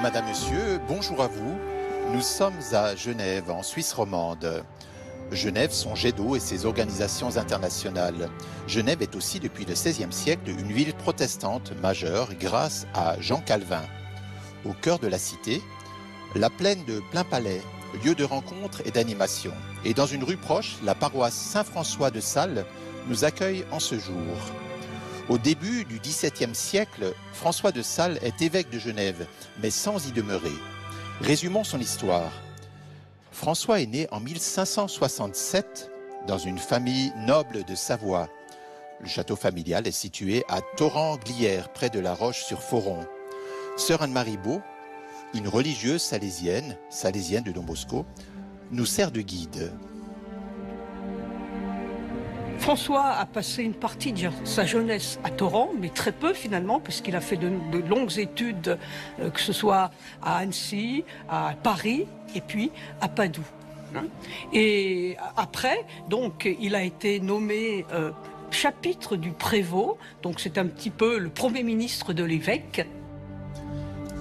Madame, Monsieur, bonjour à vous. Nous sommes à Genève, en Suisse romande. Genève, son jet d'eau et ses organisations internationales. Genève est aussi, depuis le XVIe siècle, une ville protestante majeure grâce à Jean Calvin. Au cœur de la cité, la plaine de Plainpalais, lieu de rencontre et d'animation. Et dans une rue proche, la paroisse Saint-François de Sales nous accueille en ce jour. Au début du XVIIe siècle, François de Sales est évêque de Genève, mais sans y demeurer. Résumons son histoire. François est né en 1567 dans une famille noble de Savoie. Le château familial est situé à Torrent-Glières, près de La Roche-sur-Foron. Sœur Anne-Marie Beau, une religieuse salésienne de Don Bosco, nous sert de guide. François a passé une partie de sa jeunesse à Torrent, mais très peu finalement, puisqu'il a fait de longues études, que ce soit à Annecy, à Paris et puis à Padoue. Et après, donc, il a été nommé chapitre du prévôt, donc c'est un petit peu le premier ministre de l'évêque.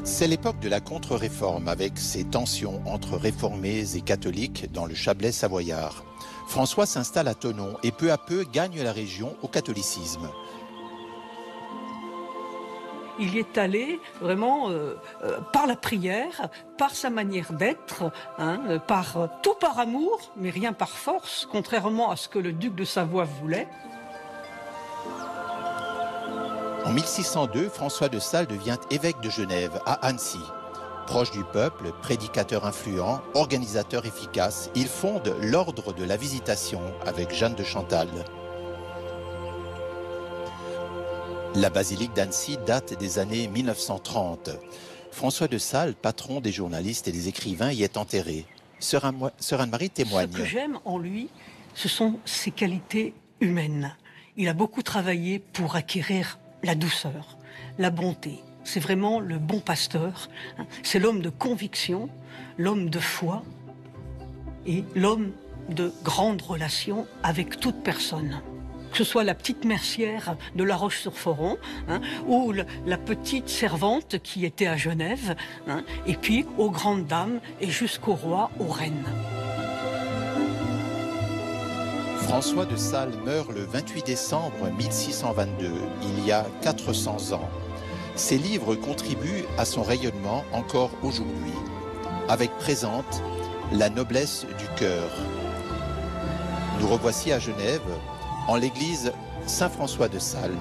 C'est l'époque de la contre-réforme, avec ses tensions entre réformés et catholiques dans le Chablais savoyard. François s'installe à Thonon et peu à peu gagne la région au catholicisme. Il y est allé vraiment par la prière, par sa manière d'être, tout par amour, mais rien par force, contrairement à ce que le duc de Savoie voulait. En 1602, François de Sales devient évêque de Genève, à Annecy. Proche du peuple, prédicateur influent, organisateur efficace, il fonde l'ordre de la Visitation avec Jeanne de Chantal. La basilique d'Annecy date des années 1930. François de Sales, patron des journalistes et des écrivains, y est enterré. Sœur Anne-Marie témoigne. Ce que j'aime en lui, ce sont ses qualités humaines. Il a beaucoup travaillé pour acquérir la douceur, la bonté. C'est vraiment le bon pasteur. C'est l'homme de conviction, l'homme de foi et l'homme de grandes relations avec toute personne. Que ce soit la petite mercière de La Roche-sur-Foron ou la petite servante qui était à Genève, et puis aux grandes dames et jusqu'au roi, aux reines. François de Sales meurt le 28 décembre 1622, il y a 400 ans. Ses livres contribuent à son rayonnement encore aujourd'hui, avec présente la noblesse du cœur. Nous revoici à Genève, en l'église Saint-François de Sales.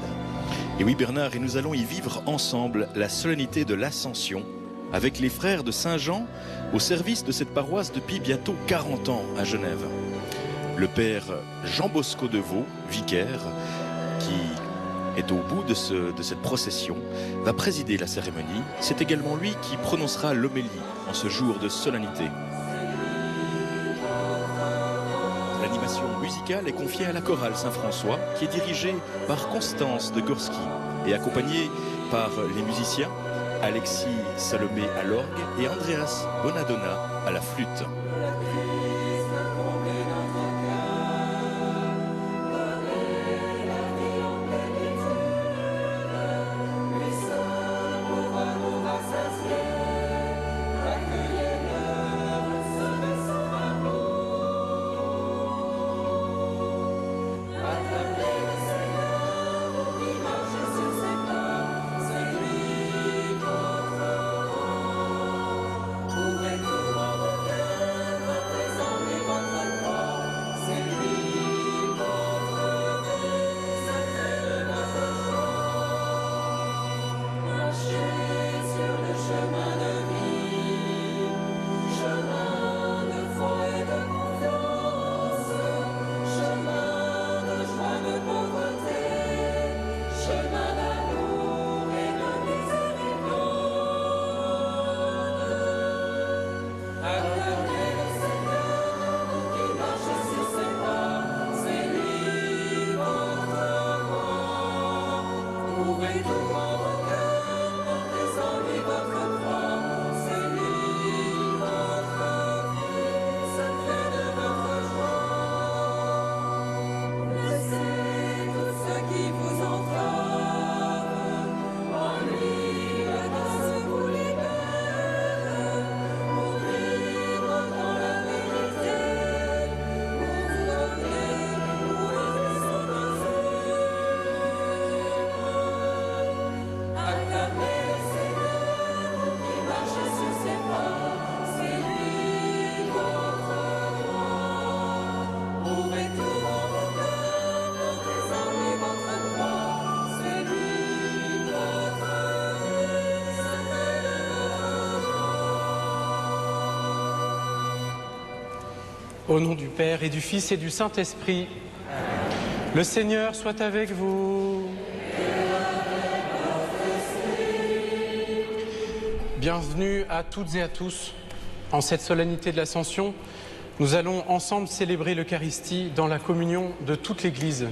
Et oui Bernard, et nous allons y vivre ensemble la solennité de l'Ascension, avec les frères de Saint-Jean, au service de cette paroisse depuis bientôt 40 ans à Genève. Le père Jean Bosco de Vaux, vicaire, qui est au bout de cette procession, va présider la cérémonie. C'est également lui qui prononcera l'homélie en ce jour de solennité. L'animation musicale est confiée à la chorale Saint-François, qui est dirigée par Constance de Gorski et accompagnée par les musiciens Alexis Salomé à l'orgue et Andreas Bonadonna à la flûte. Au nom du Père et du Fils et du Saint-Esprit, le Seigneur soit avec vous. Bienvenue à toutes et à tous. En cette solennité de l'Ascension, nous allons ensemble célébrer l'Eucharistie dans la communion de toute l'Église.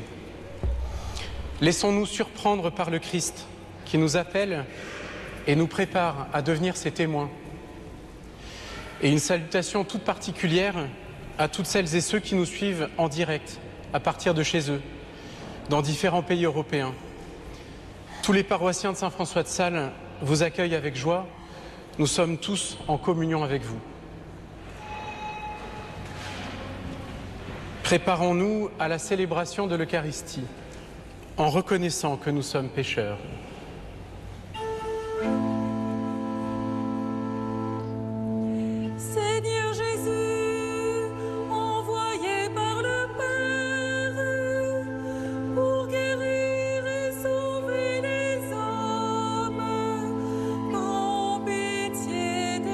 Laissons-nous surprendre par le Christ qui nous appelle et nous prépare à devenir ses témoins. Et une salutation toute particulière à toutes celles et ceux qui nous suivent en direct, à partir de chez eux, dans différents pays européens. Tous les paroissiens de Saint-François de Sales vous accueillent avec joie. Nous sommes tous en communion avec vous. Préparons-nous à la célébration de l'Eucharistie en reconnaissant que nous sommes pécheurs. Seigneur Jésus, envoyé par le Père pour guérir et sauver les hommes, prends pitié de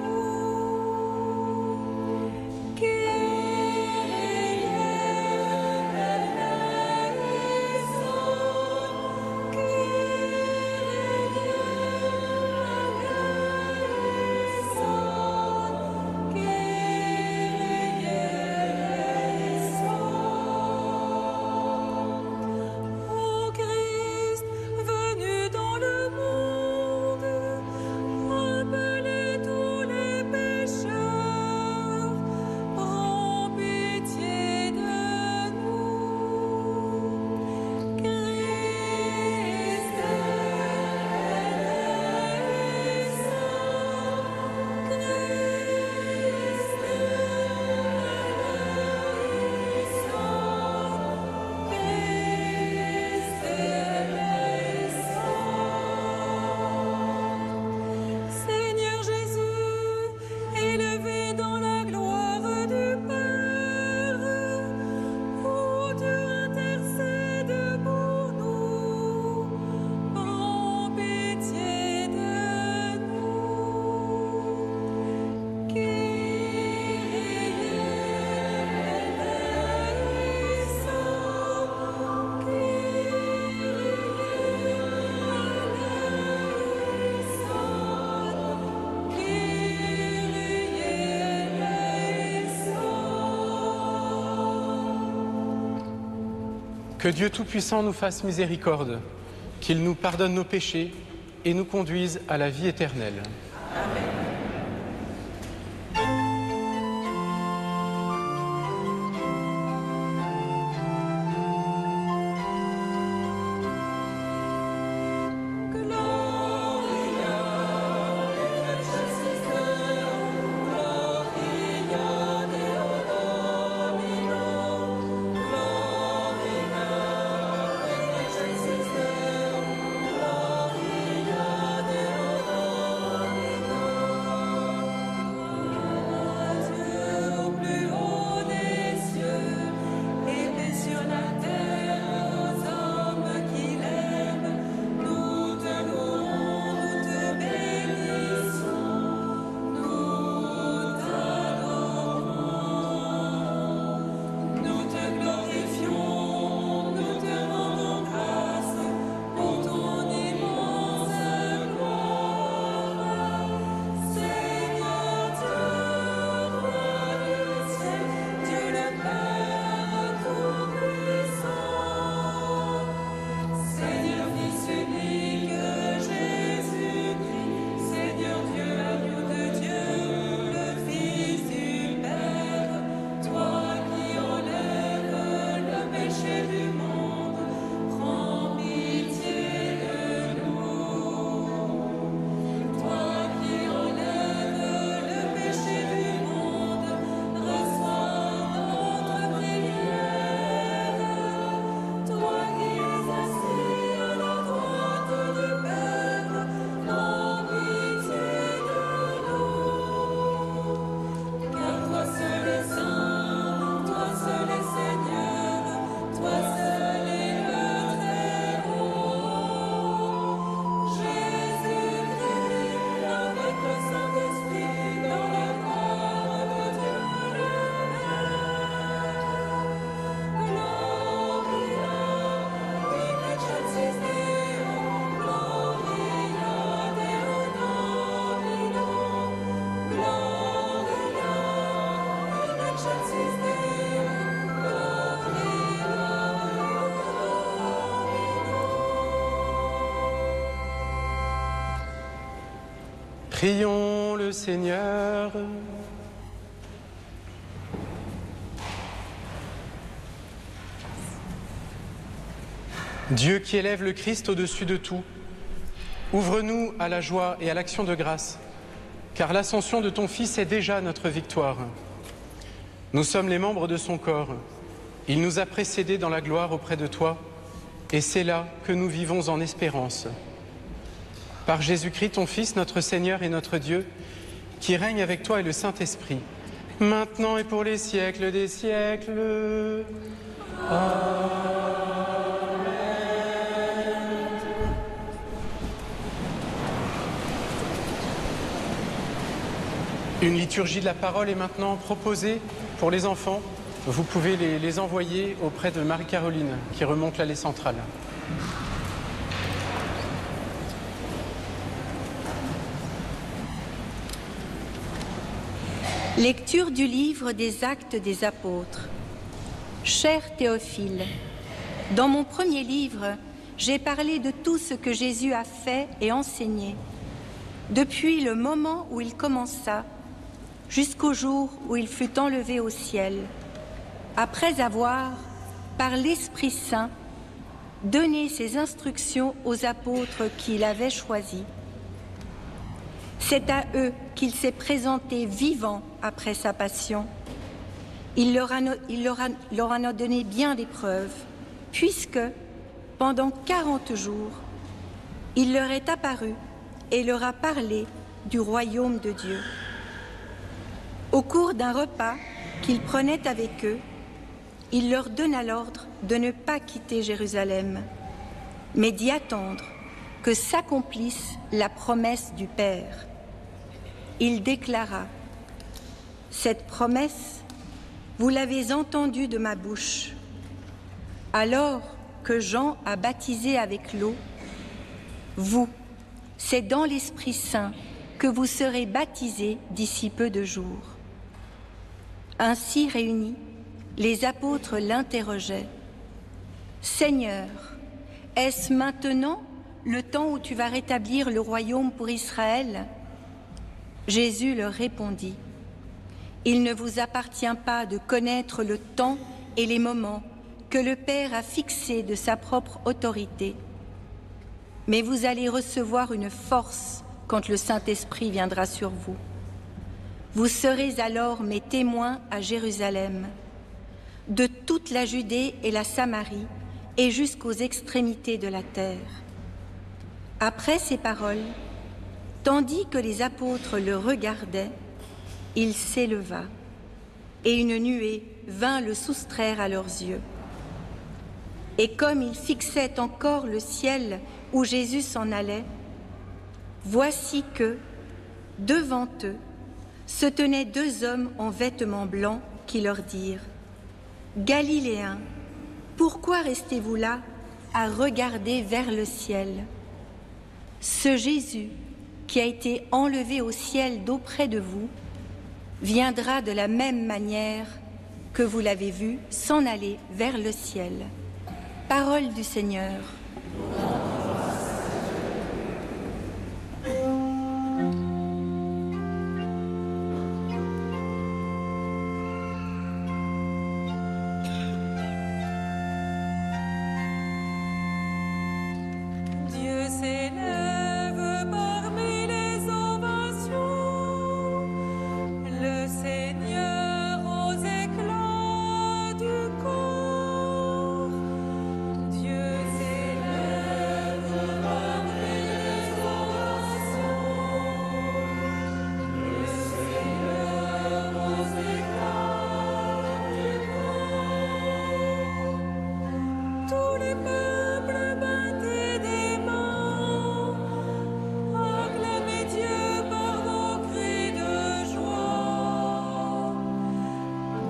nous. Ô Christ, venu dans le monde, rappelez tous les pécheurs, prends pitié de nous. Christ Seigneur Jésus, élevé dans la gloire du Père, ô Dieu intercède pour nous, prends pitié de nous. Que Dieu Tout-Puissant nous fasse miséricorde, qu'il nous pardonne nos péchés et nous conduise à la vie éternelle. Prions le Seigneur. Dieu qui élève le Christ au-dessus de tout, ouvre-nous à la joie et à l'action de grâce, car l'ascension de ton Fils est déjà notre victoire. Nous sommes les membres de son corps. Il nous a précédés dans la gloire auprès de toi, et c'est là que nous vivons en espérance. Par Jésus-Christ, ton Fils, notre Seigneur et notre Dieu, qui règne avec toi et le Saint-Esprit, maintenant et pour les siècles des siècles. Amen. Une liturgie de la parole est maintenant proposée pour les enfants. Vous pouvez les envoyer auprès de Marie-Caroline, qui remonte l'allée centrale. Lecture du livre des Actes des Apôtres. Cher Théophile, dans mon premier livre, j'ai parlé de tout ce que Jésus a fait et enseigné, depuis le moment où il commença, jusqu'au jour où il fut enlevé au ciel, après avoir, par l'Esprit Saint, donné ses instructions aux apôtres qu'il avait choisis. C'est à eux qu'il s'est présenté vivant après sa passion. Il leur en a donné bien des preuves, puisque, pendant 40 jours, il leur est apparu et leur a parlé du royaume de Dieu. Au cours d'un repas qu'il prenait avec eux, il leur donna l'ordre de ne pas quitter Jérusalem, mais d'y attendre que s'accomplisse la promesse du Père. Il déclara : « Cette promesse, vous l'avez entendue de ma bouche. Alors que Jean a baptisé avec l'eau, vous, c'est dans l'Esprit Saint que vous serez baptisés d'ici peu de jours. » Ainsi réunis, les apôtres l'interrogeaient : « Seigneur, est-ce maintenant le temps où tu vas rétablir le royaume pour Israël ?» Jésus leur répondit : « Il ne vous appartient pas de connaître le temps et les moments que le Père a fixés de sa propre autorité. Mais vous allez recevoir une force quand le Saint-Esprit viendra sur vous. Vous serez alors mes témoins à Jérusalem, de toute la Judée et la Samarie et jusqu'aux extrémités de la terre. » Après ces paroles, tandis que les apôtres le regardaient, il s'éleva, et une nuée vint le soustraire à leurs yeux. Et comme ils fixaient encore le ciel où Jésus s'en allait, voici que, devant eux, se tenaient 2 hommes en vêtements blancs qui leur dirent : « Galiléens, pourquoi restez-vous là à regarder vers le ciel ? Ce Jésus qui a été enlevé au ciel d'auprès de vous viendra de la même manière que vous l'avez vu s'en aller vers le ciel. » Parole du Seigneur. Dieu s'élève parmi les ovations, le Seigneur aux éclats du corps. Dieu s'élève parmi les ovations, le Seigneur aux éclats du corps. Tous les peuples battaient des mains, acclamez Dieu par vos cris de joie.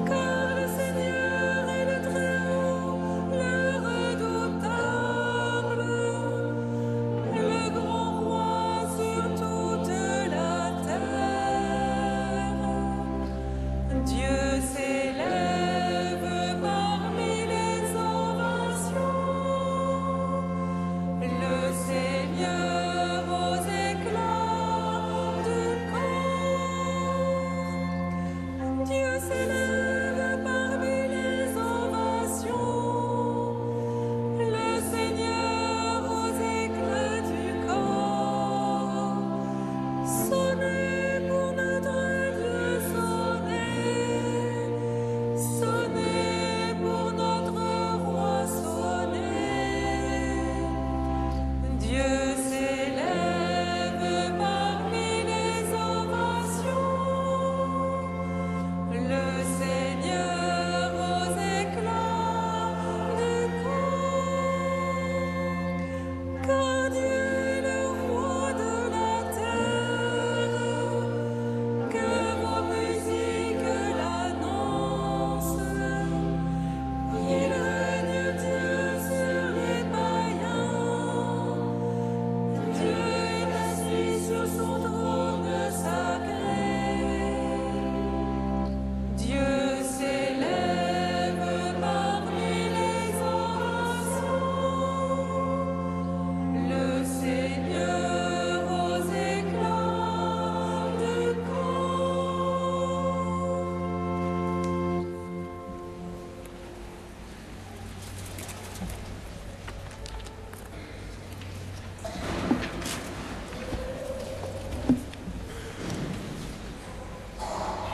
Car le Seigneur est le Très-Haut, le redoutable, le grand roi sur toute la terre. Dieu s'élève parmi les ovations.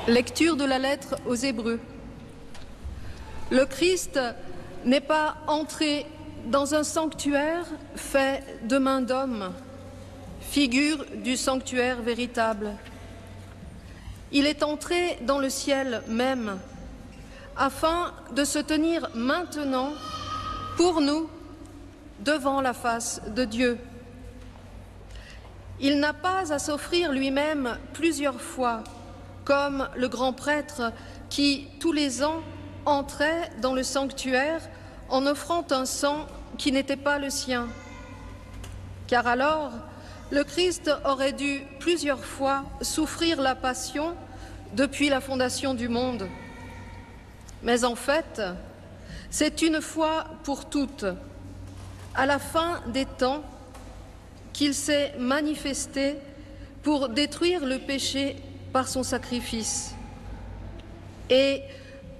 Lecture de la lettre aux Hébreux. Le Christ n'est pas entré dans un sanctuaire fait de main d'homme, figure du sanctuaire véritable. Il est entré dans le ciel même, afin de se tenir maintenant, pour nous, devant la face de Dieu. Il n'a pas à s'offrir lui-même plusieurs fois, comme le grand prêtre qui, tous les ans, entrait dans le sanctuaire en offrant un sang qui n'était pas le sien. Car alors, le Christ aurait dû plusieurs fois souffrir la passion depuis la fondation du monde. Mais en fait, c'est une fois pour toutes, à la fin des temps, qu'il s'est manifesté pour détruire le péché par son sacrifice. Et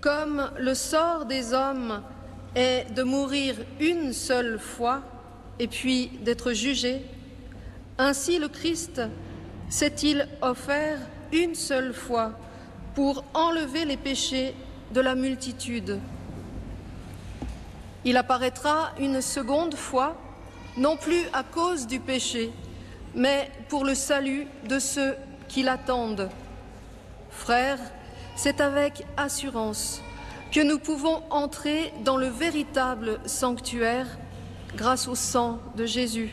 comme le sort des hommes est de mourir une seule fois et puis d'être jugé, ainsi le Christ s'est-il offert une seule fois pour enlever les péchés de la multitude. Il apparaîtra une seconde fois, non plus à cause du péché, mais pour le salut de ceux qui l'attendent. Frères, c'est avec assurance que nous pouvons entrer dans le véritable sanctuaire grâce au sang de Jésus.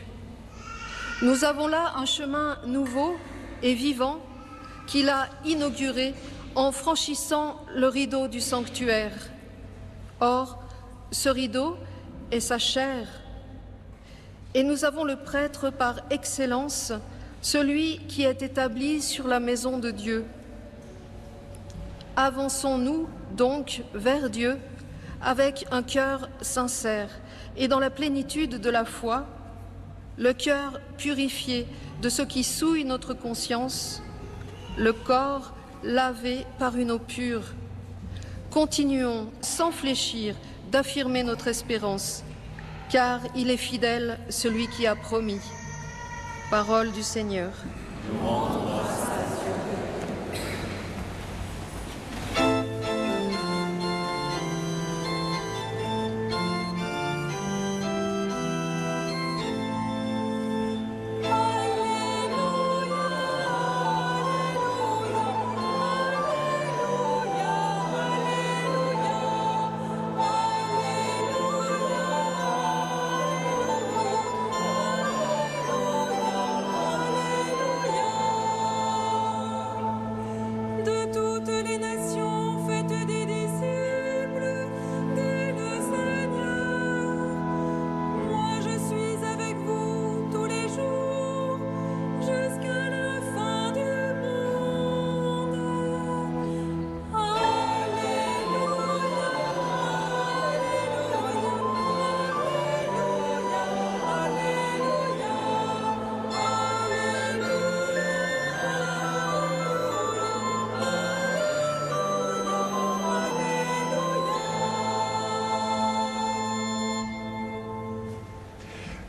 Nous avons là un chemin nouveau et vivant qu'il a inauguré en franchissant le rideau du sanctuaire. Or, ce rideau est sa chair. Et nous avons le prêtre par excellence, celui qui est établi sur la maison de Dieu. Avançons-nous donc vers Dieu avec un cœur sincère et dans la plénitude de la foi, le cœur purifié de ce qui souille notre conscience, le corps lavé par une eau pure. Continuons sans fléchir d'affirmer notre espérance, car il est fidèle, celui qui a promis. Parole du Seigneur.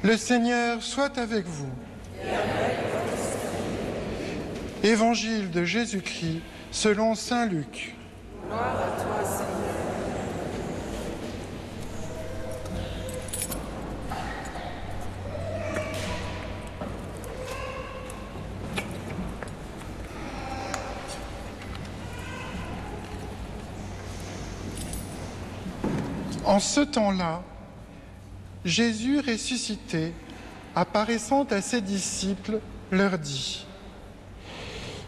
Le Seigneur soit avec vous. Évangile de Jésus-Christ selon saint Luc. Gloire à toi, Seigneur. En ce temps-là, Jésus ressuscité, apparaissant à ses disciples, leur dit :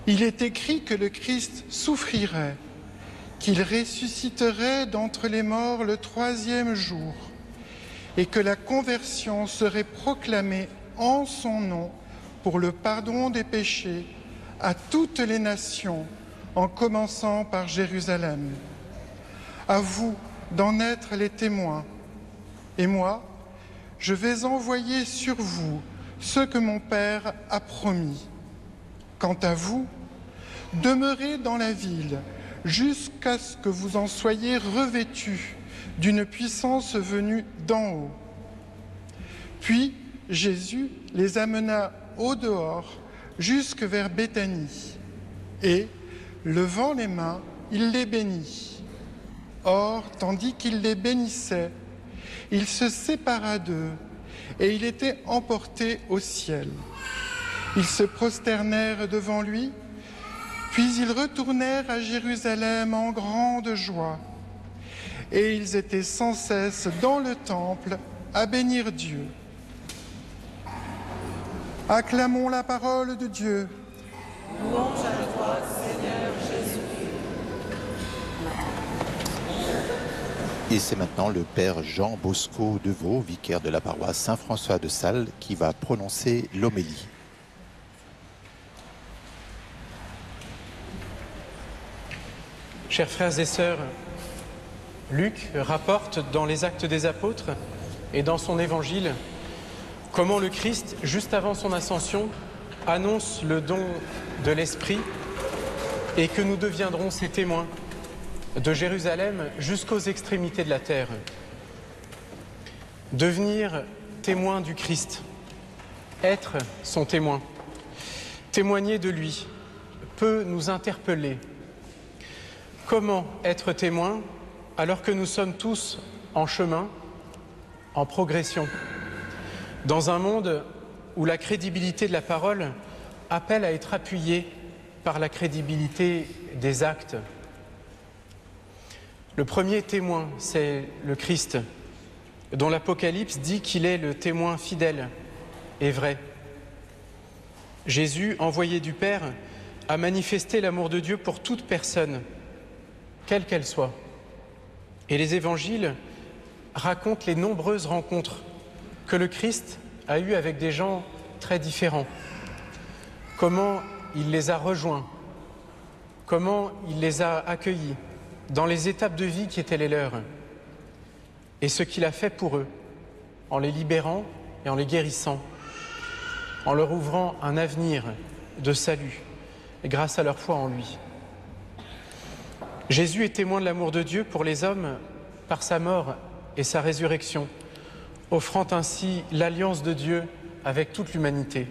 Il est écrit que le Christ souffrirait, qu'il ressusciterait d'entre les morts le 3e jour, et que la conversion serait proclamée en son nom pour le pardon des péchés à toutes les nations, en commençant par Jérusalem. À vous d'en être les témoins, et moi, je vais envoyer sur vous ce que mon Père a promis. Quant à vous, demeurez dans la ville jusqu'à ce que vous en soyez revêtus d'une puissance venue d'en haut. Puis Jésus les amena au dehors jusque vers Béthanie. Et, levant les mains, il les bénit. Or, tandis qu'il les bénissait, il se sépara d'eux et il était emporté au ciel. Ils se prosternèrent devant lui, puis ils retournèrent à Jérusalem en grande joie. Et ils étaient sans cesse dans le temple à bénir Dieu. Acclamons la parole de Dieu. Louange à toi, Seigneur Jésus. Et c'est maintenant le Père Jean Bosco Deveau, vicaire de la paroisse Saint-François de Sales, qui va prononcer l'homélie. Chers frères et sœurs, Luc rapporte dans les Actes des Apôtres et dans son évangile comment le Christ, juste avant son ascension, annonce le don de l'Esprit et que nous deviendrons ses témoins de Jérusalem jusqu'aux extrémités de la terre. Devenir témoin du Christ, être son témoin, témoigner de lui, peut nous interpeller. Comment être témoin alors que nous sommes tous en chemin, en progression, dans un monde où la crédibilité de la parole appelle à être appuyée par la crédibilité des actes? Le premier témoin, c'est le Christ, dont l'Apocalypse dit qu'il est le témoin fidèle et vrai. Jésus, envoyé du Père, a manifesté l'amour de Dieu pour toute personne, quelle qu'elle soit. Et les évangiles racontent les nombreuses rencontres que le Christ a eues avec des gens très différents. Comment il les a rejoints, comment il les a accueillis dans les étapes de vie qui étaient les leurs, et ce qu'il a fait pour eux, en les libérant et en les guérissant, en leur ouvrant un avenir de salut grâce à leur foi en lui. Jésus est témoin de l'amour de Dieu pour les hommes par sa mort et sa résurrection, offrant ainsi l'alliance de Dieu avec toute l'humanité.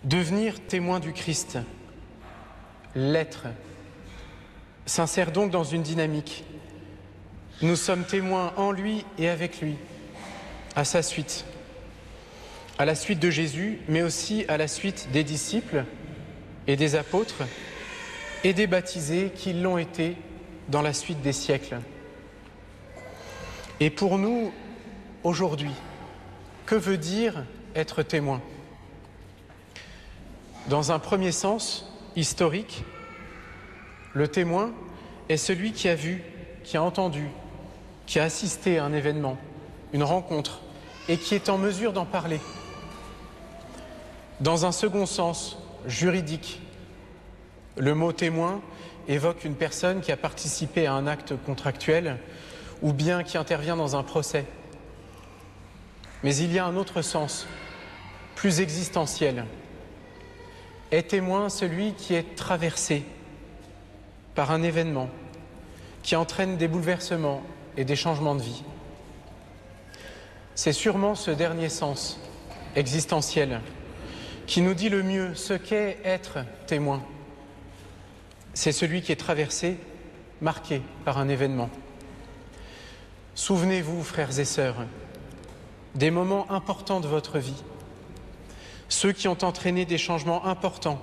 Devenir témoin du Christ, l'être, s'insère donc dans une dynamique. Nous sommes témoins en lui et avec lui, à sa suite, à la suite de Jésus, mais aussi à la suite des disciples et des apôtres et des baptisés qui l'ont été dans la suite des siècles. Et pour nous, aujourd'hui, que veut dire être témoin? Dans un premier sens historique, le témoin est celui qui a vu, qui a entendu, qui a assisté à un événement, une rencontre, et qui est en mesure d'en parler. Dans un second sens juridique, le mot témoin évoque une personne qui a participé à un acte contractuel ou bien qui intervient dans un procès. Mais il y a un autre sens, plus existentiel. Est témoin celui qui est traversé par un événement qui entraîne des bouleversements et des changements de vie. C'est sûrement ce dernier sens existentiel qui nous dit le mieux ce qu'est être témoin. C'est celui qui est traversé, marqué par un événement. Souvenez-vous, frères et sœurs, des moments importants de votre vie, ceux qui ont entraîné des changements importants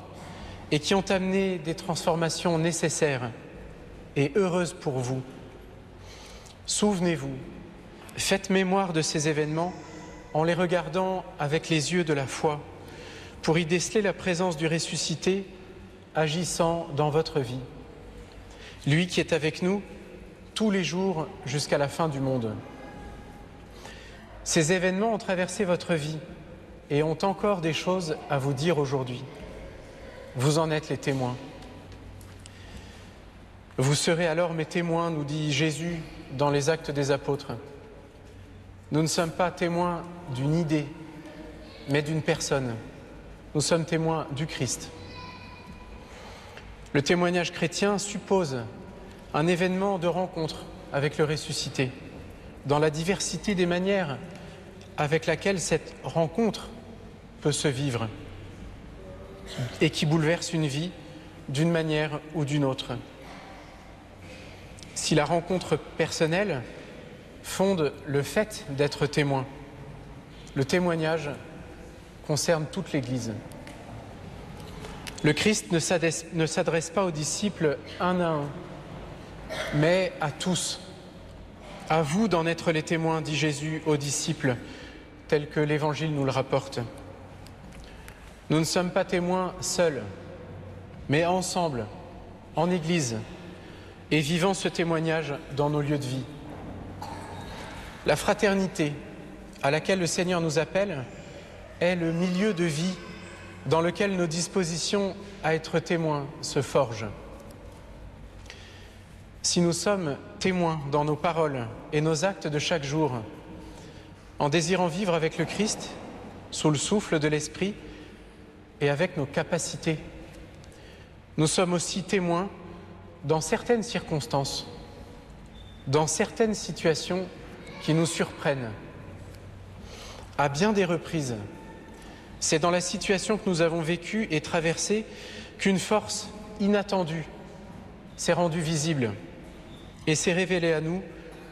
et qui ont amené des transformations nécessaires et heureuses pour vous. Souvenez-vous, faites mémoire de ces événements en les regardant avec les yeux de la foi pour y déceler la présence du ressuscité agissant dans votre vie. Lui qui est avec nous tous les jours jusqu'à la fin du monde. Ces événements ont traversé votre vie et ont encore des choses à vous dire aujourd'hui. Vous en êtes les témoins. Vous serez alors mes témoins, nous dit Jésus dans les Actes des Apôtres. Nous ne sommes pas témoins d'une idée, mais d'une personne. Nous sommes témoins du Christ. Le témoignage chrétien suppose un événement de rencontre avec le ressuscité, dans la diversité des manières avec laquelle cette rencontre peut se vivre et qui bouleverse une vie d'une manière ou d'une autre. Si la rencontre personnelle fonde le fait d'être témoin, le témoignage concerne toute l'Église. Le Christ ne s'adresse pas aux disciples un à un, mais à tous. À vous d'en être les témoins, dit Jésus aux disciples, tel que l'Évangile nous le rapporte. Nous ne sommes pas témoins seuls, mais ensemble, en Église, et vivant ce témoignage dans nos lieux de vie. La fraternité à laquelle le Seigneur nous appelle est le milieu de vie dans lequel nos dispositions à être témoins se forgent. Si nous sommes témoins dans nos paroles et nos actes de chaque jour, en désirant vivre avec le Christ, sous le souffle de l'Esprit et avec nos capacités, nous sommes aussi témoins dans certaines circonstances, dans certaines situations qui nous surprennent. À bien des reprises, c'est dans la situation que nous avons vécue et traversée qu'une force inattendue s'est rendue visible et s'est révélée à nous,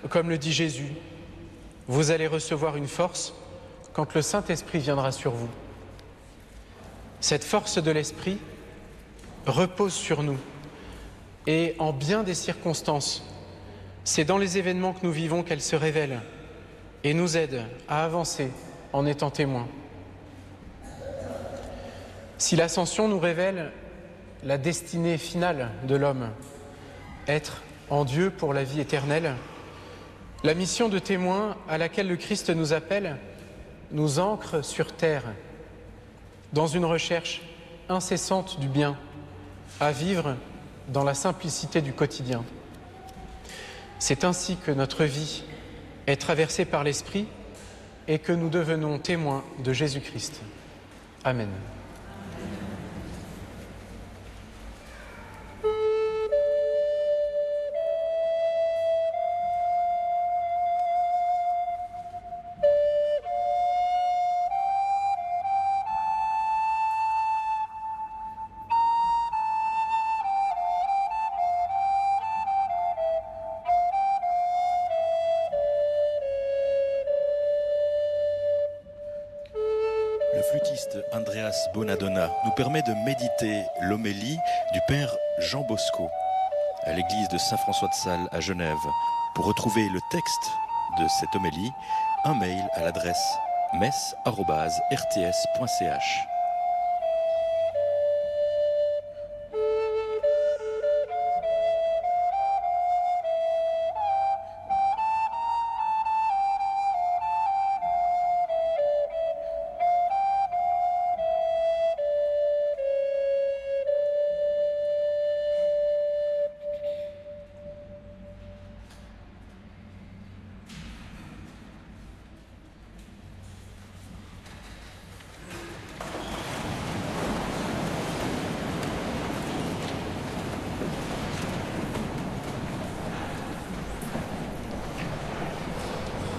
comme le dit Jésus. Vous allez recevoir une force quand le Saint-Esprit viendra sur vous. Cette force de l'Esprit repose sur nous et en bien des circonstances, c'est dans les événements que nous vivons qu'elle se révèle et nous aide à avancer en étant témoins. Si l'Ascension nous révèle la destinée finale de l'homme, être en Dieu pour la vie éternelle, la mission de témoin à laquelle le Christ nous appelle nous ancre sur terre, dans une recherche incessante du bien, à vivre dans la simplicité du quotidien. C'est ainsi que notre vie est traversée par l'Esprit et que nous devenons témoins de Jésus-Christ. Amen. Le flûtiste Andreas Bonadonna nous permet de méditer l'homélie du Père Jean Bosco à l'église de Saint-François de Sales à Genève. Pour retrouver le texte de cette homélie, un mail à l'adresse messe@rts.ch.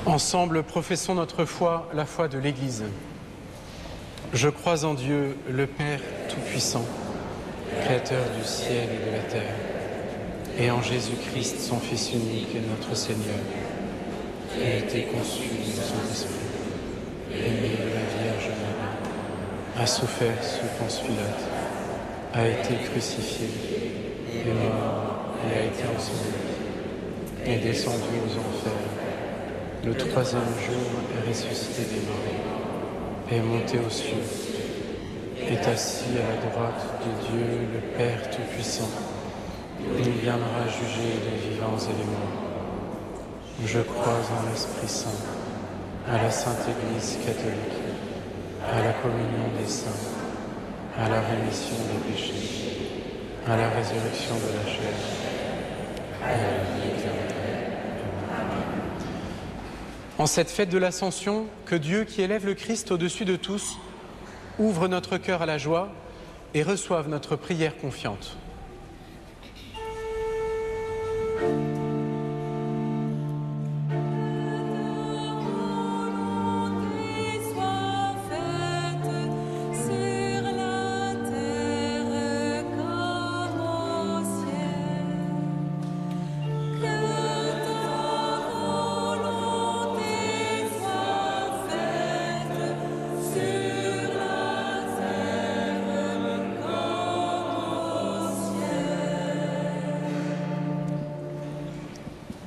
Ensemble, professons notre foi, la foi de l'Église. Je crois en Dieu, le Père Tout-Puissant, Créateur du ciel et de la terre, et en Jésus-Christ, son Fils unique et notre Seigneur, qui a été conçu du Saint-Esprit, aimé de la Vierge Marie, a souffert sous Ponce Pilate, a été crucifié, est mort et a été enseveli, est descendu aux enfers. Le troisième jour est ressuscité des morts, est monté aux cieux, est assis à la droite de Dieu, le Père Tout-Puissant. Il viendra juger les vivants et les morts. Je crois en l'Esprit Saint, à la Sainte Église catholique, à la communion des saints, à la rémission des péchés, à la résurrection de la chair, à la vie éternelle. En cette fête de l'Ascension, que Dieu, qui élève le Christ au-dessus de tous, ouvre notre cœur à la joie et reçoive notre prière confiante. Sur la terre comme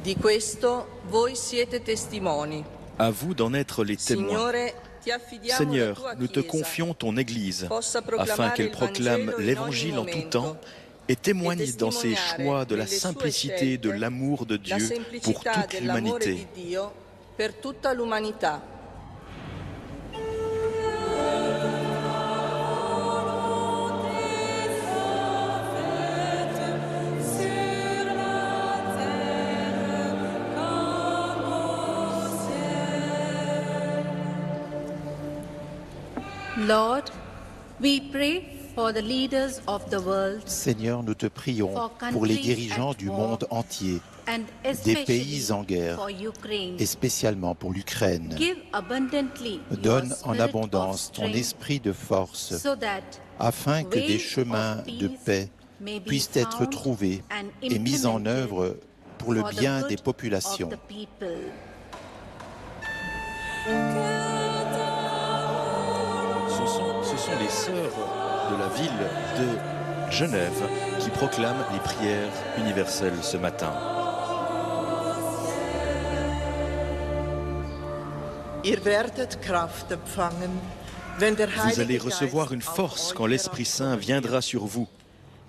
Di questo voi siete testimoni. À vous d'en être les témoins. Signore, ti affidiamo la Seigneur, tua nous te Chiesa, confions ton Église, possa afin proclamare qu'elle il proclame Vangelo in l'Évangile en ogni tout momento temps et témoigne et dans ses testimoniare choix de la nelle sue simplicité de scelte l'amour de la Dieu pour semplicità toute dell'amore l'humanité. di Dio per tutta l'umanità. Lord, we pray for the leaders of the world Seigneur, nous te prions pour les dirigeants du monde entier, and des pays especially en guerre, for Ukraine. et spécialement pour l'Ukraine. Give abundantly Donne your en spirit abondance of ton strength esprit de force, so that afin que des ways chemins of de peace paix may be puissent être found trouvés and et mis en implemented œuvre pour le for the bien good des of populations. the people. Ce sont les sœurs de la ville de Genève qui proclament les prières universelles ce matin. Ihr werdet Kraft empfangen, wenn der Vous allez Heilige recevoir Geist une auf force euch quand l'Esprit Saint viendra sur vous.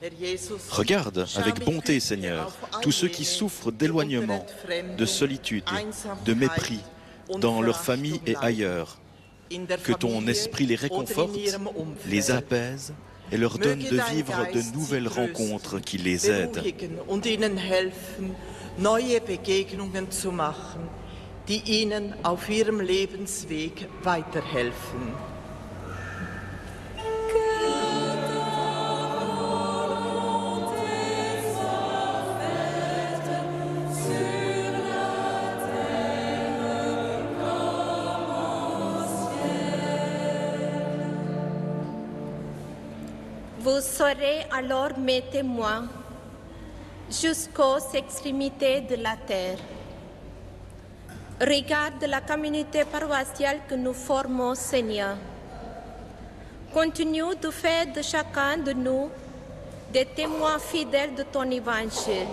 Herr Jesus, Regarde avec schau bonté, mit Seigneur, Güte auf all tous ceux qui jene, souffrent die d'éloignement, unter Entfremdung, de solitude, Einsamkeit de mépris, und dans leur Verachtung famille et leiden. ailleurs. In der Que ton Familie esprit les oder réconforte, in ihrem Umfeld. les apaise et leur donne Möge de dein vivre de Geist nouvelles sie trösten, rencontres qui les aident. beruhigen und ihnen helfen, neue Begegnungen zu machen, die ihnen auf ihrem Lebensweg weiterhelfen. Vous serez alors mes témoins jusqu'aux extrémités de la terre. Regarde la communauté paroissiale que nous formons, Seigneur. Continue de faire de chacun de nous des témoins fidèles de ton évangile.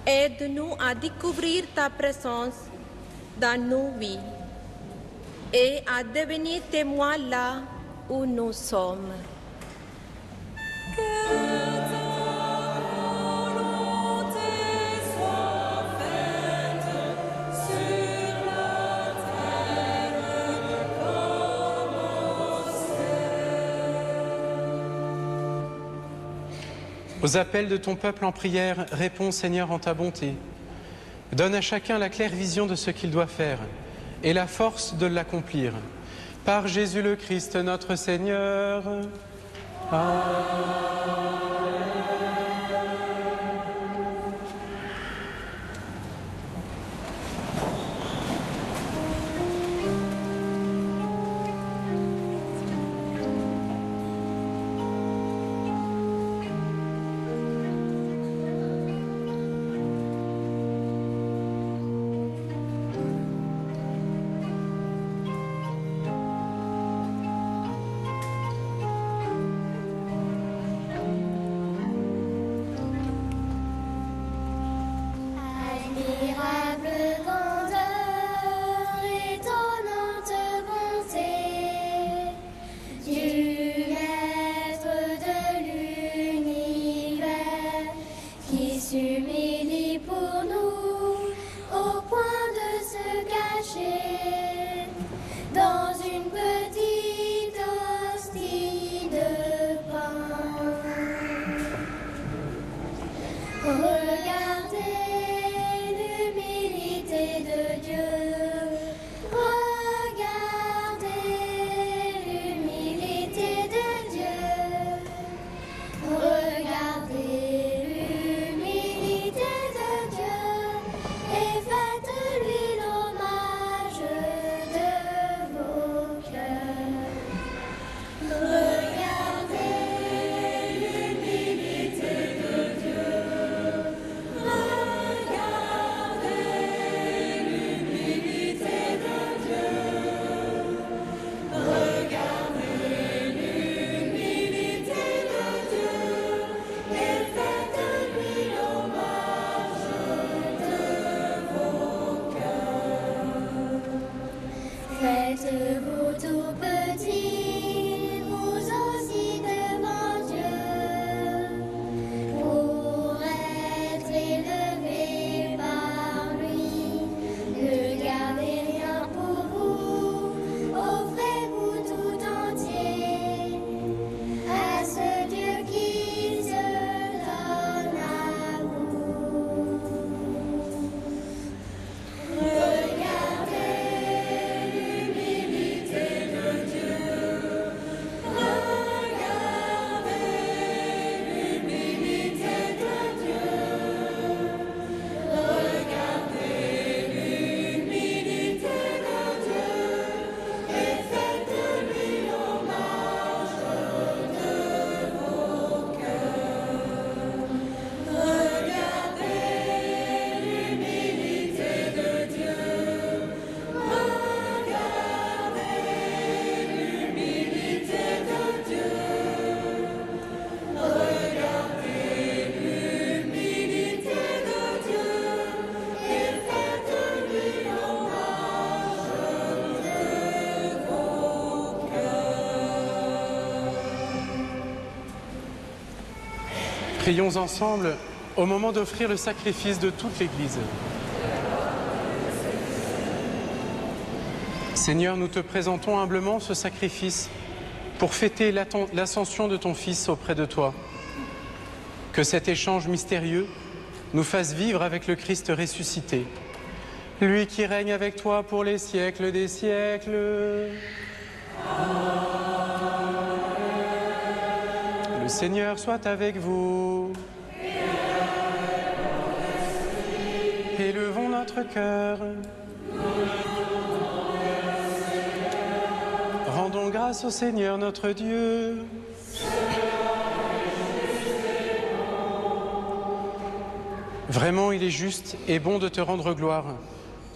Aide-nous à découvrir ta présence dans nos vies et à devenir témoins là où nous sommes. Aux appels de ton peuple en prière, réponds Seigneur en ta bonté. Donne à chacun la claire vision de ce qu'il doit faire et la force de l'accomplir. Par Jésus le Christ, notre Seigneur. Amen. Êtes-vous tout petit, vous aussi devant Dieu, pour être élevé par lui. Ne gardez rien pour vous, offrez-vous tout entier à ce Dieu qui se donne à vous. Prions ensemble au moment d'offrir le sacrifice de toute l'Église. Seigneur, nous te présentons humblement ce sacrifice pour fêter l'ascension de ton Fils auprès de toi. Que cet échange mystérieux nous fasse vivre avec le Christ ressuscité, lui qui règne avec toi pour les siècles des siècles. Le Seigneur soit avec vous. Élevons notre cœur. Rendons grâce au Seigneur notre Dieu. Vraiment, il est juste et bon de te rendre gloire,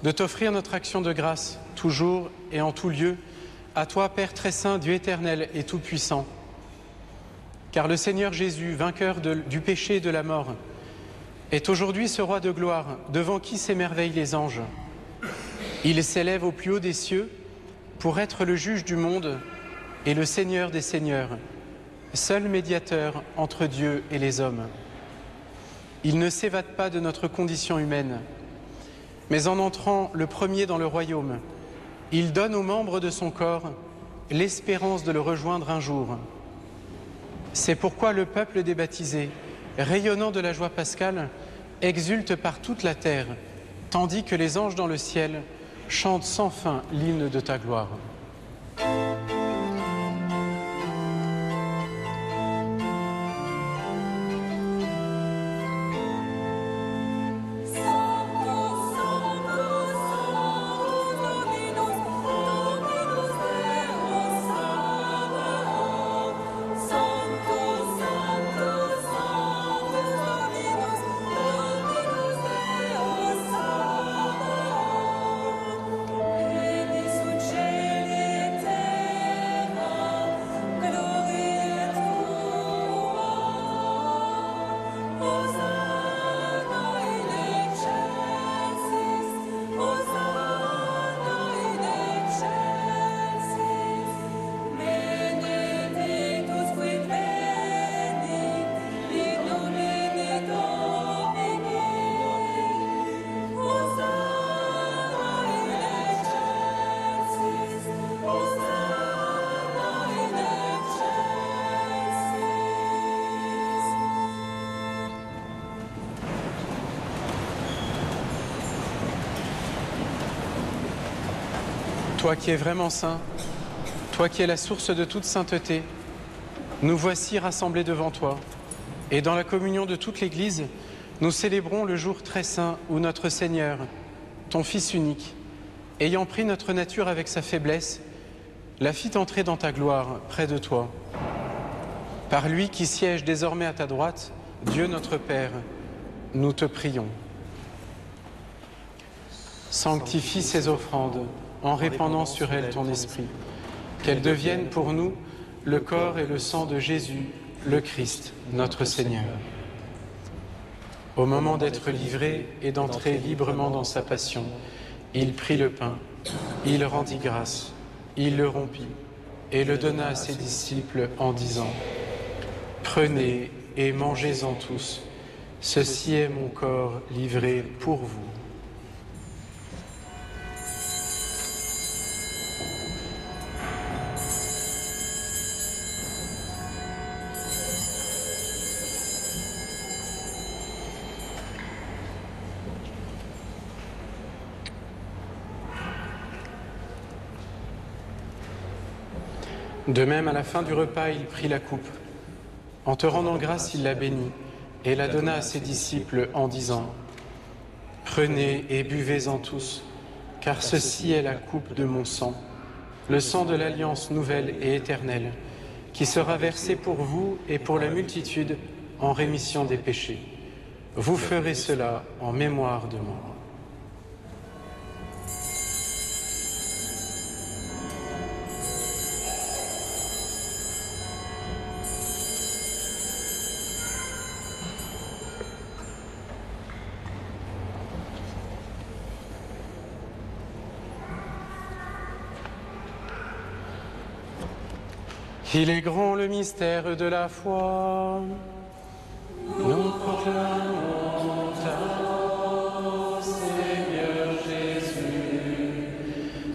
de t'offrir notre action de grâce, toujours et en tout lieu, à toi, Père très saint, Dieu éternel et tout-puissant. Car le Seigneur Jésus, vainqueur du péché et de la mort, est aujourd'hui ce roi de gloire, devant qui s'émerveillent les anges. Il s'élève au plus haut des cieux pour être le juge du monde et le Seigneur des seigneurs, seul médiateur entre Dieu et les hommes. Il ne s'évade pas de notre condition humaine, mais en entrant le premier dans le royaume, il donne aux membres de son corps l'espérance de le rejoindre un jour. C'est pourquoi le peuple des baptisés, rayonnant de la joie pascale, exulte par toute la terre, tandis que les anges dans le ciel chantent sans fin l'hymne de ta gloire. Toi qui es vraiment saint, toi qui es la source de toute sainteté, nous voici rassemblés devant toi. Et dans la communion de toute l'Église, nous célébrons le jour très saint où notre Seigneur, ton Fils unique, ayant pris notre nature avec sa faiblesse, la fit entrer dans ta gloire près de toi. Par lui qui siège désormais à ta droite, Dieu notre Père, nous te prions. Sanctifie ces offrandes en répandant sur elles ton esprit, qu'elles deviennent pour nous le corps et le sang de Jésus, le Christ, notre Seigneur. Au moment d'être livré et d'entrer librement dans sa passion, il prit le pain, il rendit grâce, il le rompit et le donna à ses disciples en disant : « Prenez et mangez-en tous, ceci est mon corps livré pour vous. » De même, à la fin du repas, il prit la coupe. En te rendant grâce, il la bénit et la donna à ses disciples en disant : « Prenez et buvez-en tous, car ceci est la coupe de mon sang, le sang de l'alliance nouvelle et éternelle, qui sera versé pour vous et pour la multitude en rémission des péchés. Vous ferez cela en mémoire de moi. » Il est grand le mystère de la foi. Nous proclamons ta mort, Seigneur Jésus.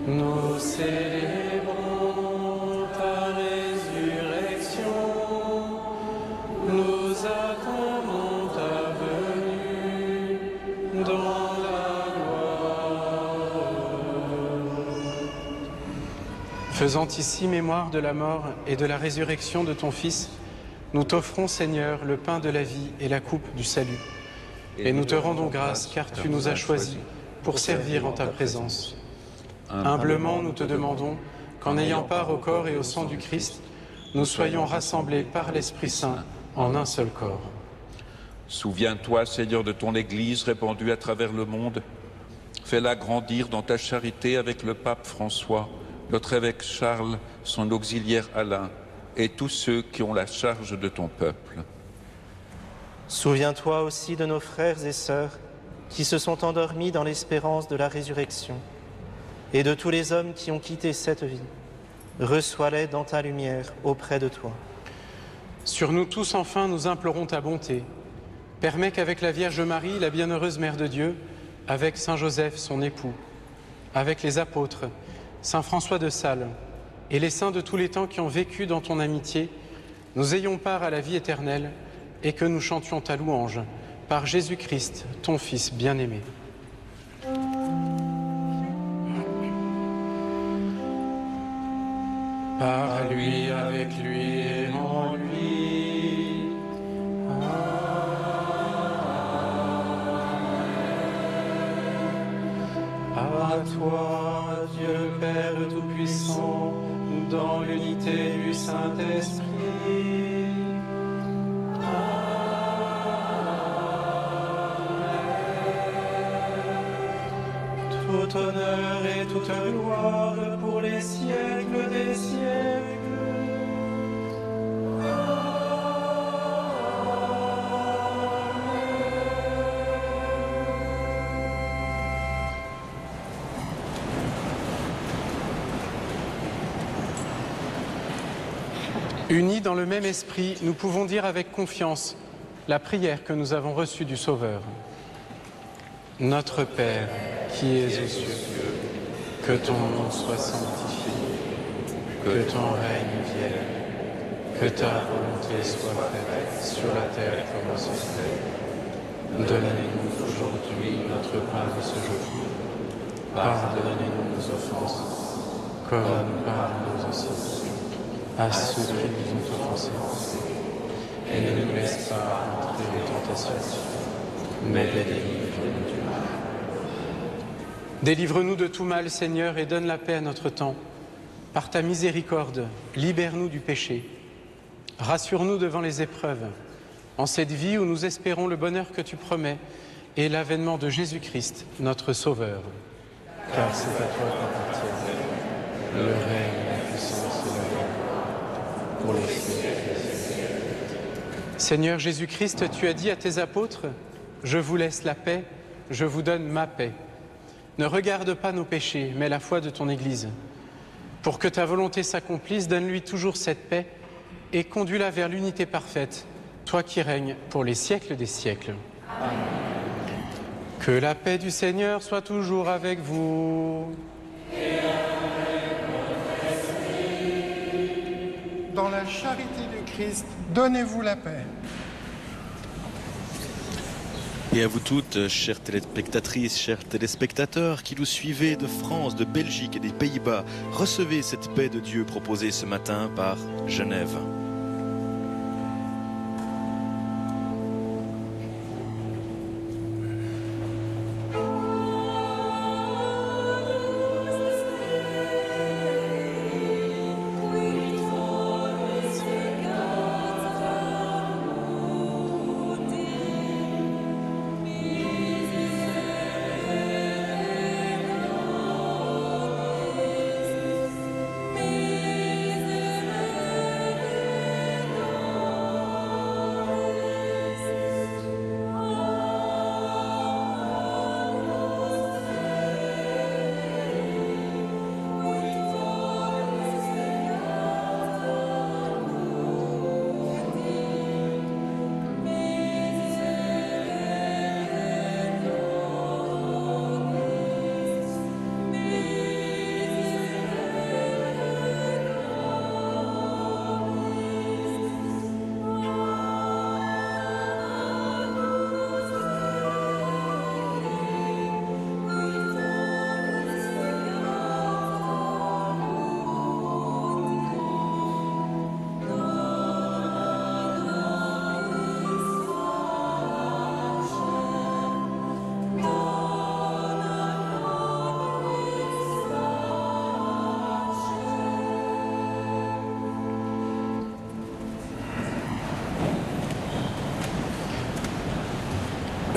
Nous célébrons ta résurrection. Nous attendons ta venue dans la gloire. Faisant ici mémoire de la mort et de la résurrection de ton Fils, nous t'offrons, Seigneur, le pain de la vie et la coupe du salut. Et nous te rendons grâce, car tu nous as choisis pour servir en ta présence. Humblement, nous te demandons qu'en ayant part au corps et au sang du Christ, nous soyons rassemblés par l'Esprit Saint en un seul corps. Souviens-toi, Seigneur, de ton Église répandue à travers le monde. Fais-la grandir dans ta charité avec le pape François, notre évêque Charles, son auxiliaire Alain, et tous ceux qui ont la charge de ton peuple. Souviens-toi aussi de nos frères et sœurs qui se sont endormis dans l'espérance de la résurrection, et de tous les hommes qui ont quitté cette vie. Reçois-les dans ta lumière auprès de toi. Sur nous tous, enfin, nous implorons ta bonté. Permets qu'avec la Vierge Marie, la bienheureuse Mère de Dieu, avec Saint Joseph, son époux, avec les apôtres, Saint François de Sales et les saints de tous les temps qui ont vécu dans ton amitié, nous ayons part à la vie éternelle et que nous chantions ta louange par Jésus-Christ, ton Fils bien-aimé. Par lui, avec lui et en lui. À toi, Dieu Père Tout-Puissant, dans l'unité du Saint-Esprit. Tout honneur et toute gloire pour les siècles des siècles. Unis dans le même esprit, nous pouvons dire avec confiance la prière que nous avons reçue du Sauveur. Notre Père, qui es aux cieux, que ton nom soit sanctifié, que ton règne vienne, que ta volonté soit faite sur la terre comme au ciel. Donne-nous aujourd'hui notre pain de ce jour. Pardonnez-nous nos offenses, comme nous pardonnons aussi à ceux qui nous ont offensés. Et ne nous laisse pas entrer en tentation, mais délivre-nous du mal. Délivre-nous de tout mal, Seigneur, et donne la paix à notre temps. Par ta miséricorde, libère-nous du péché. Rassure-nous devant les épreuves, en cette vie où nous espérons le bonheur que tu promets et l'avènement de Jésus-Christ, notre Sauveur. Car c'est à toi qu'appartiennent le règne, la puissance et la gloire pour les siècles. Seigneur Jésus-Christ, tu as dit à tes apôtres : je vous laisse la paix, je vous donne ma paix. Ne regarde pas nos péchés, mais la foi de ton Église. Pour que ta volonté s'accomplisse, donne-lui toujours cette paix et conduis-la vers l'unité parfaite, toi qui règnes pour les siècles des siècles. Amen. Que la paix du Seigneur soit toujours avec vous. Et avec votre esprit. Dans la charité du Christ, donnez-vous la paix. Et à vous toutes, chères téléspectatrices, chers téléspectateurs qui nous suivez de France, de Belgique et des Pays-Bas, recevez cette paix de Dieu proposée ce matin par Genève.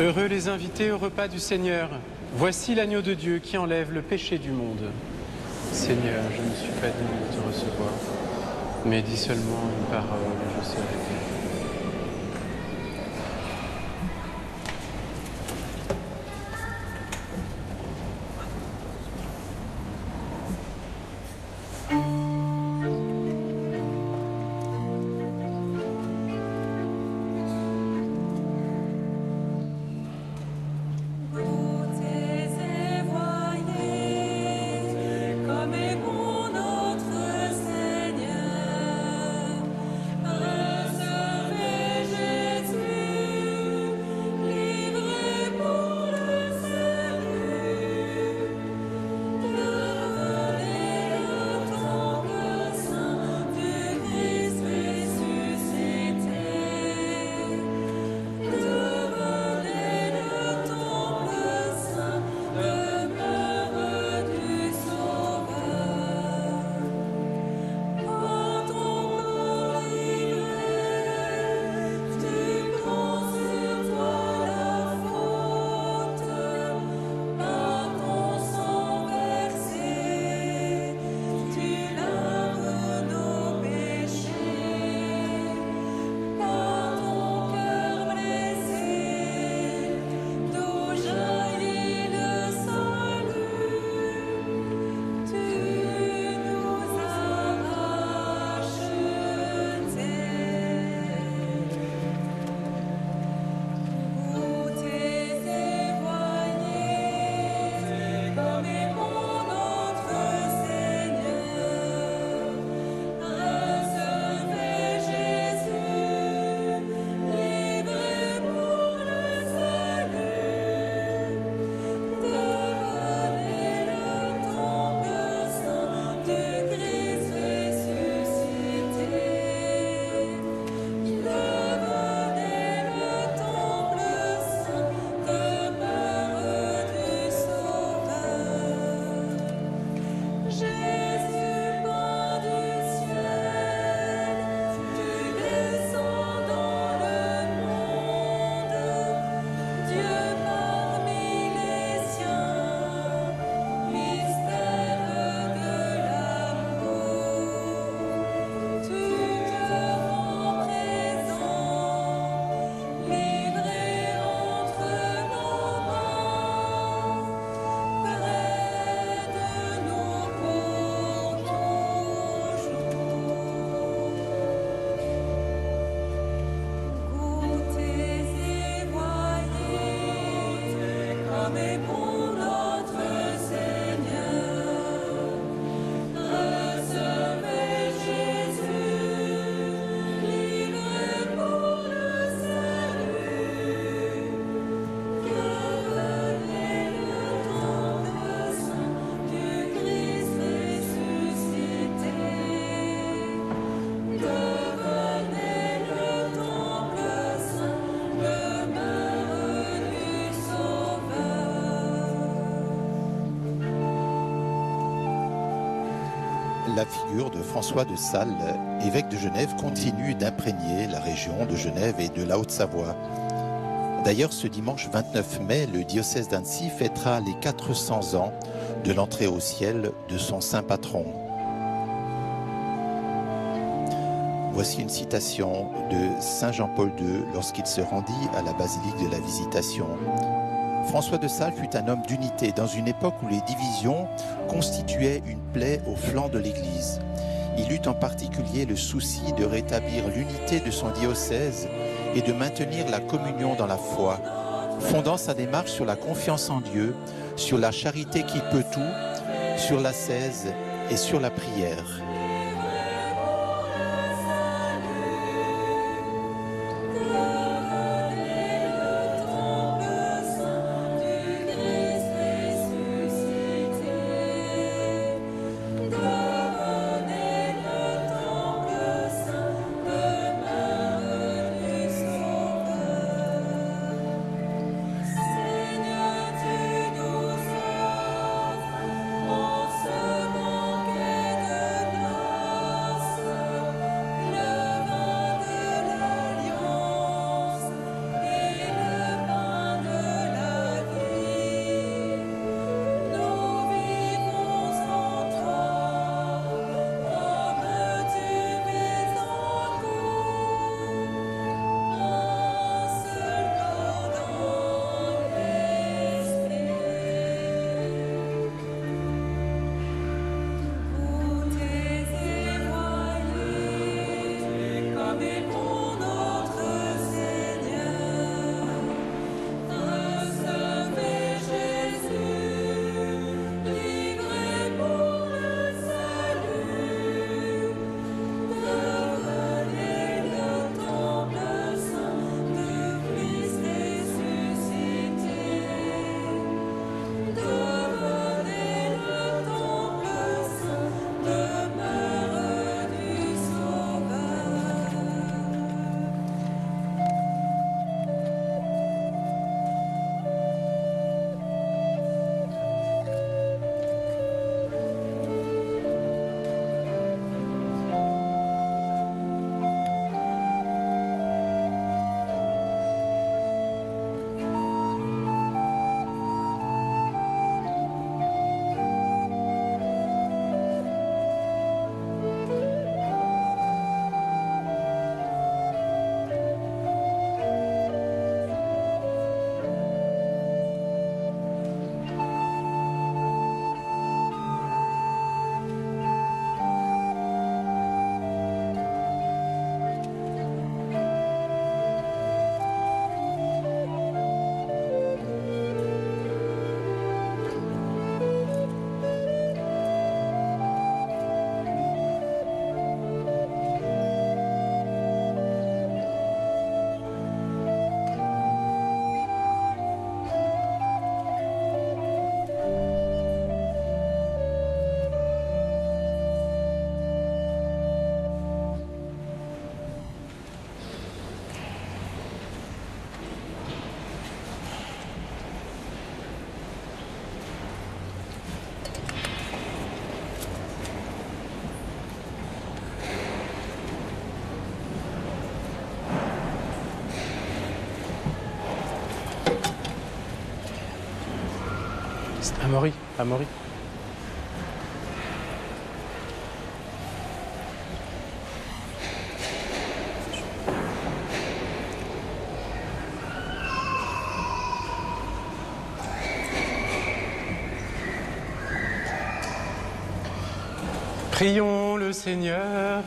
Heureux les invités au repas du Seigneur. Voici l'agneau de Dieu qui enlève le péché du monde. Seigneur, je ne suis pas digne de te recevoir, mais dis seulement une parole et je serai guéri. Recevez la figure de François de Sales, évêque de Genève, continue d'imprégner la région de Genève et de la Haute-Savoie. D'ailleurs, ce dimanche 29 mai, le diocèse d'Annecy fêtera les 400 ans de l'entrée au ciel de son saint patron. Voici une citation de saint Jean-Paul II lorsqu'il se rendit à la basilique de la Visitation. François de Sales fut un homme d'unité dans une époque où les divisions constituaient une plaie au flanc de l'Église. Il eut en particulier le souci de rétablir l'unité de son diocèse et de maintenir la communion dans la foi, fondant sa démarche sur la confiance en Dieu, sur la charité qui peut tout, sur l'ascèse et sur la prière. Amaury, Amaury. Prions le Seigneur.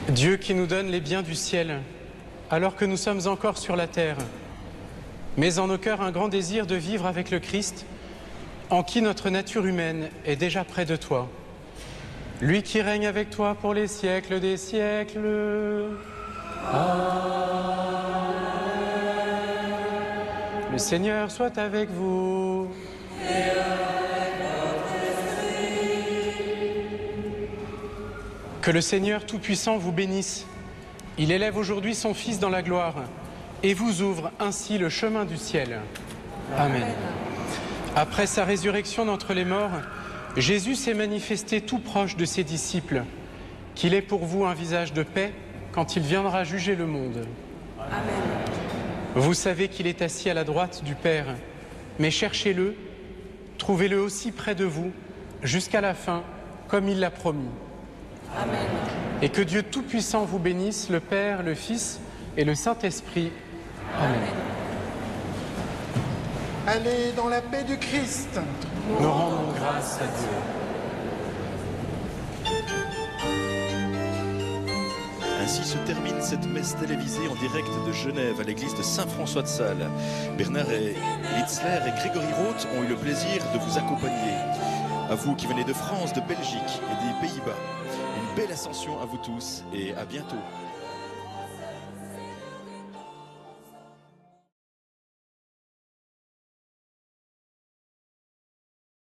Dieu qui nous donne les biens du ciel, alors que nous sommes encore sur la terre, mets en nos cœurs un grand désir de vivre avec le Christ, en qui notre nature humaine est déjà près de toi. Lui qui règne avec toi pour les siècles des siècles. Amen. Le Seigneur soit avec vous. Et avec votre esprit. Que le Seigneur Tout-Puissant vous bénisse. Il élève aujourd'hui son Fils dans la gloire et vous ouvre ainsi le chemin du ciel. Amen. Après sa résurrection d'entre les morts, Jésus s'est manifesté tout proche de ses disciples, qu'il est pour vous un visage de paix quand il viendra juger le monde. Amen. Vous savez qu'il est assis à la droite du Père, mais cherchez-le, trouvez-le aussi près de vous, jusqu'à la fin, comme il l'a promis. Amen. Et que Dieu Tout-Puissant vous bénisse, le Père, le Fils et le Saint-Esprit. Amen. Allez dans la paix du Christ. Nous rendons grâce à Dieu. Ainsi se termine cette messe télévisée en direct de Genève à l'église de Saint-François de Sales. Bernard et Litzler et Grégory Roth ont eu le plaisir de vous accompagner. À vous qui venez de France, de Belgique et des Pays-Bas, une belle ascension à vous tous et à bientôt.